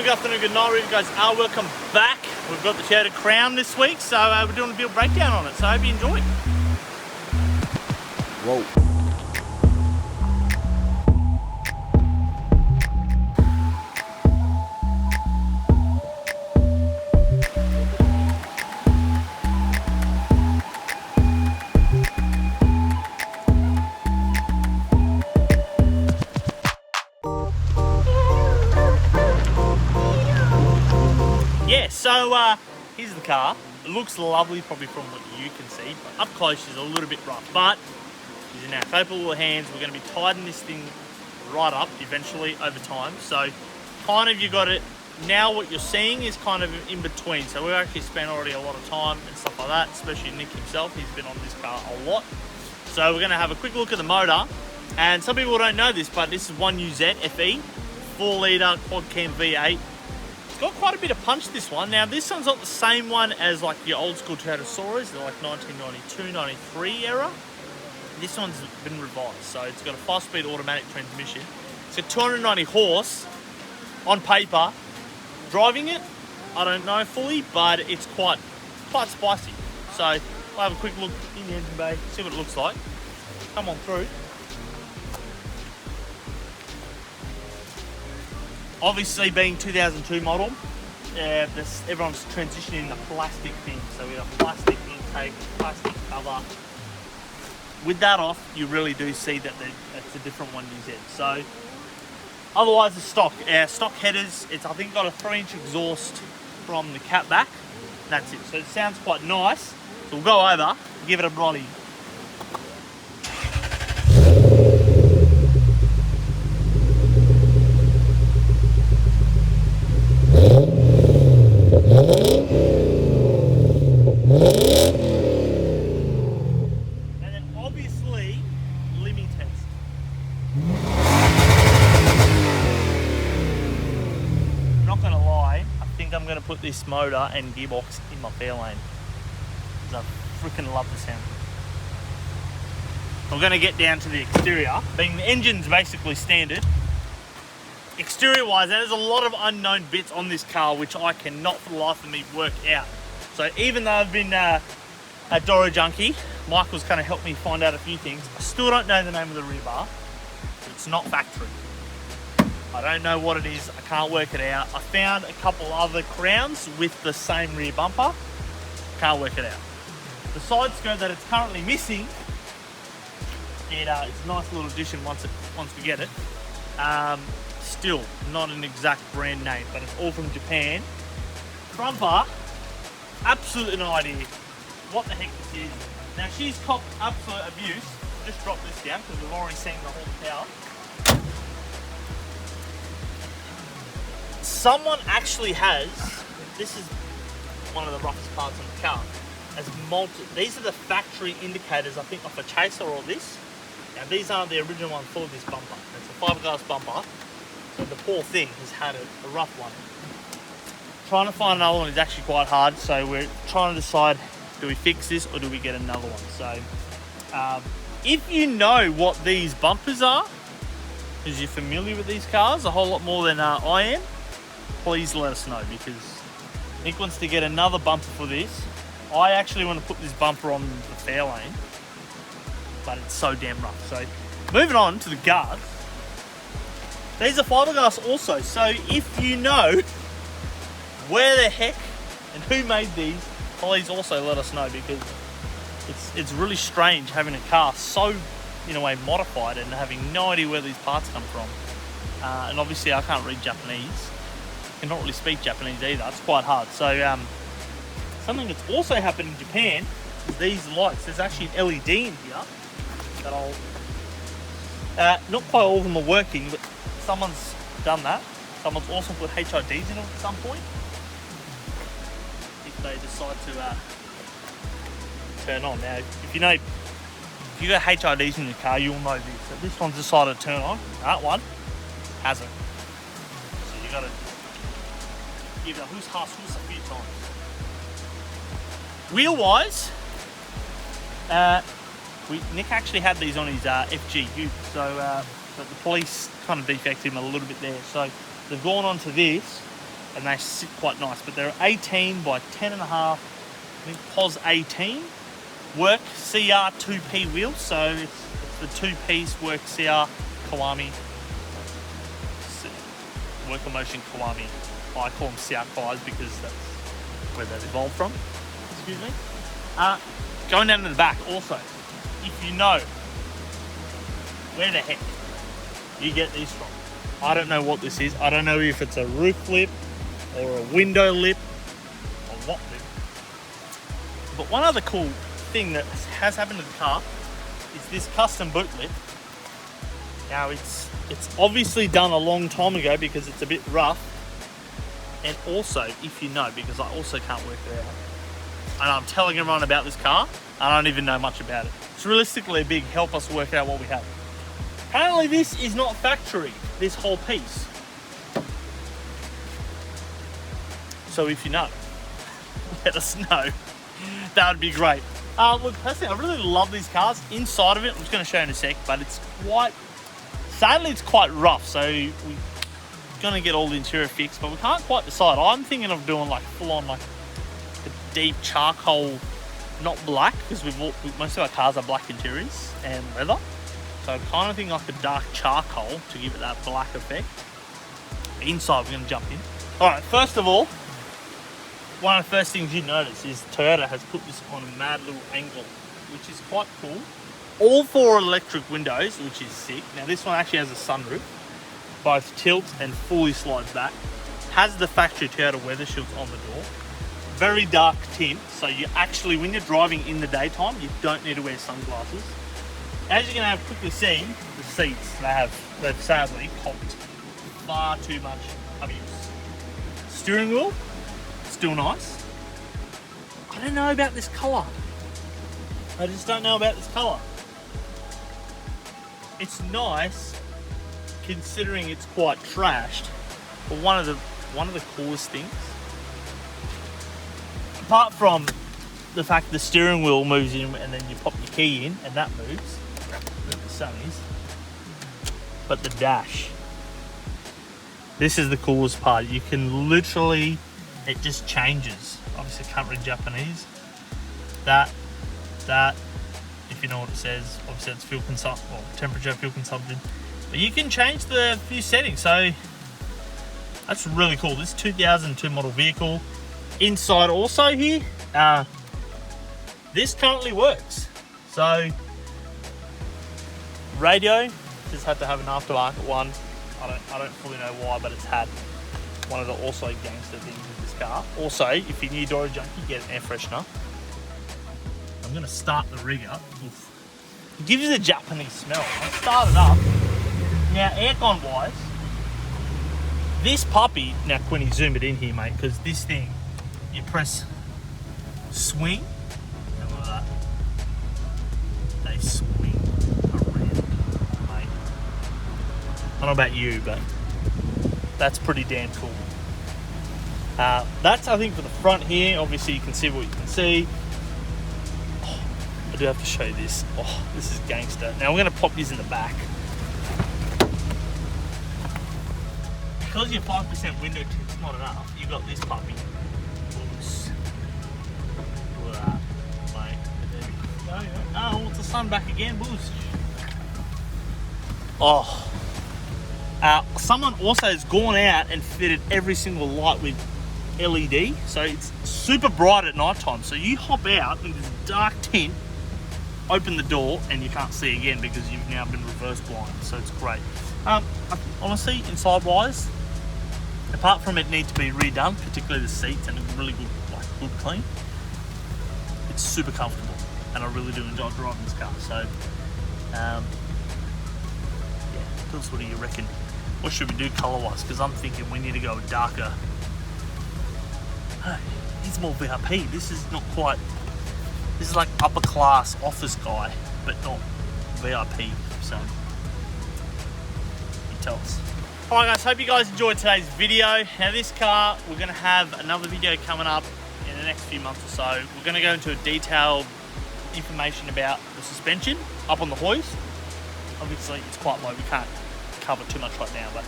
good afternoon, good night, you guys are welcome back. We've got the Toyota Crown this week, so we're doing a build breakdown on it, so I hope you enjoy. Whoa. Yeah, so here's the car. It looks lovely probably from what you can see, but up close she's a little bit rough, but she's in our capable hands. We're going to be tidying this thing right up eventually over time. So kind of you got it, now what you're seeing is kind of in between. So we've actually spent already a lot of time and stuff like that, especially Nick himself. He's been on this car a lot. So we're going to have a quick look at the motor. And some people don't know this, but this is 1UZ FE, 4 litre quad cam V8. It's got quite a bit of punch, this one. Now this one's not the same one as like your old school Toyota Sauras, they're like 1992, 93 era. This one's been revised, so it's got a 5-speed automatic transmission. It's got 290 horse on paper. Driving it, I don't know fully, but it's quite spicy. So we'll have a quick look in the engine bay, see what it looks like. Come on through. Obviously being 2002 model, everyone's transitioning to plastic things. So we have plastic intake, plastic cover. With that off, you really do see that it's a different 1UZ. So otherwise the stock headers, it's I think got a 3-inch exhaust from the cat back. That's it. So it sounds quite nice. So we'll go over and give it a rollie. I'm going to put this motor and gearbox in my Fairlane because I freaking love the sound. We're going to get down to the exterior. Being the engine's basically standard. Exterior wise, there's a lot of unknown bits on this car which I cannot for the life of me work out. So even though I've been a Doro junkie, Michael's kind of helped me find out a few things. I still don't know the name of the rear bar. It's not factory. I don't know what it is, I can't work it out. I found a couple other Crowns with the same rear bumper, can't work it out. The side skirt that it's currently missing, it's a nice little addition once we get it. Still not an exact brand name, but it's all from Japan. Front bar, absolutely no idea what the heck this is. Now she's copped absolute abuse. Just drop this down because we've already seen the whole tower. Someone actually has, this is one of the roughest parts of the car, these are the factory indicators, I think, off a Chaser or this. Now these aren't the original one for this bumper. It's a fiberglass bumper, so the poor thing has had a rough one. Trying to find another one is actually quite hard, so we're trying to decide, do we fix this or do we get another one? So if you know what these bumpers are, because you're familiar with these cars a whole lot more than I am, please let us know, because Nick wants to get another bumper for this. I actually want to put this bumper on the Fairlane, but it's so damn rough. So moving on to the guards. These are fiberglass also, so if you know where the heck and who made these, please also let us know, because it's really strange having a car so, in a way, modified and having no idea where these parts come from. And obviously I can't read Japanese. I cannot really speak Japanese either, it's quite hard. So something that's also happened in Japan is these lights. There's actually an LED in here that not quite all of them are working, but someone's done that. Someone's also put HIDs in them at some point, if they decide to turn on. Now if you got HIDs in your car, you'll know this. So this one's decided to turn on, that one hasn't. So you gotta give the hoos a few times. Wheel wise, Nick actually had these on his FGU, so but the police kind of defected him a little bit there. So they've gone on to this, and they sit quite nice. But they're 18 by 10.5, I think POS 18. Work CR 2P wheels, so it's the 2-piece Work CR Kiwami, Work Motion Kiwami. I call them CR cars because that's where they've evolved from. Excuse me. Going down to the back also, if you know where the heck you get these from. I don't know what this is. I don't know if it's a roof lip or a window lip or what lip. But one other cool thing that has happened to the car is this custom boot lip. Now it's obviously done a long time ago because it's a bit rough. And also, if you know, because I also can't work it out, and I'm telling everyone about this car, I don't even know much about it. It's realistically a big help us work out what we have. Apparently this is not factory, this whole piece. So if you know, let us know. That would be great. Look, personally, I really love these cars. Inside of it, I'm just going to show you in a sec, but it's quite, sadly it's quite rough, so we're going to get all the interior fixed, but we can't quite decide. I'm thinking of doing like full on like a deep charcoal, not black, because most of our cars are black interiors and leather. So I kind of think like a dark charcoal to give it that black effect. Inside, we're going to jump in. All right, first of all, one of the first things you notice is Toyota has put this on a mad little angle, which is quite cool. All 4 electric windows, which is sick. Now this one actually has a sunroof, both tilts and fully slides back. Has the factory Toyota weather shields on the door. Very dark tint, so you actually, when you're driving in the daytime, you don't need to wear sunglasses. As you can have quickly seen, the seats, they've sadly copped far too much abuse. Steering wheel, still nice. I don't know about this colour. I just don't know about this colour. It's nice, considering it's quite trashed. But one of the coolest things, apart from the fact the steering wheel moves in and then you pop your key in and that moves, the sunnies, but the dash. This is the coolest part. You can literally, it just changes. Obviously, I can't read Japanese. That, if you know what it says, obviously it's fuel consumption, or temperature, fuel consumption. But you can change the few settings, so that's really cool. This 2002 model vehicle. Inside also here, this currently works. So, radio, just had to have an aftermarket one. I don't fully know why, but it's had one of the also gangster things with this car. Also, if you're near Dora Junkie, get an air freshener. I'm going to start the rig up. It gives you the Japanese smell. I'll start it up. Now, aircon wise, this puppy, now Quinny, zoom it in here, mate, because this thing, you press swing, and look at that. They swing around, mate. I don't know about you, but that's pretty damn cool. That's, I think, for the front here. Obviously, you can see what you can see. Oh, I do have to show you this. Oh, this is gangster. Now, we're going to pop these in the back. Because your 5% window tip's not enough, you've got this puppy. Loose. Look at that, mate. There we go. Oh, it's the sun back again. Boost. Oh. Someone also has gone out and fitted every single light with LED, so it's super bright at night time. So you hop out in this dark tint, open the door, and you can't see again because you've now been reverse blind. So it's great. Honestly, inside wise, apart from it needs to be redone, particularly the seats and a really good, good clean, it's super comfortable, and I really do enjoy driving this car. So, yeah, tell us, what do you reckon? What should we do colour-wise? Because I'm thinking we need to go darker. It's more VIP. This is not quite. This is like upper class office guy, but not VIP. So, you tell us. Alright guys, hope you guys enjoyed today's video. Now this car, we're going to have another video coming up in the next few months or so. We're going to go into a detailed information about the suspension up on the hoist. Obviously it's quite low, we can't cover too much right now, but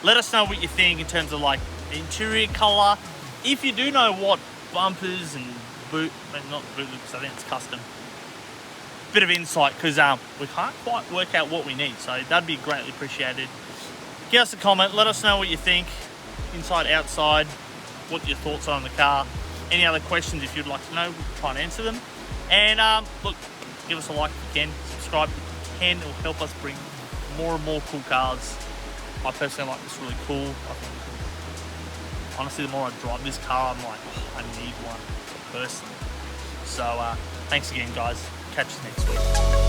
let us know what you think in terms of like the interior colour. If you do know what bumpers and not boot loops, I think it's custom. Bit of insight, because we can't quite work out what we need, so that'd be greatly appreciated. Give us a comment, let us know what you think, inside, outside, what your thoughts are on the car. Any other questions if you'd like to know, we'll try and answer them. And look, give us a like if you can, subscribe if you can, it will help us bring more and more cool cars. I personally like this really cool. I think, honestly, the more I drive this car, I'm like, oh, I need one personally. So thanks again, guys. Catch you next week.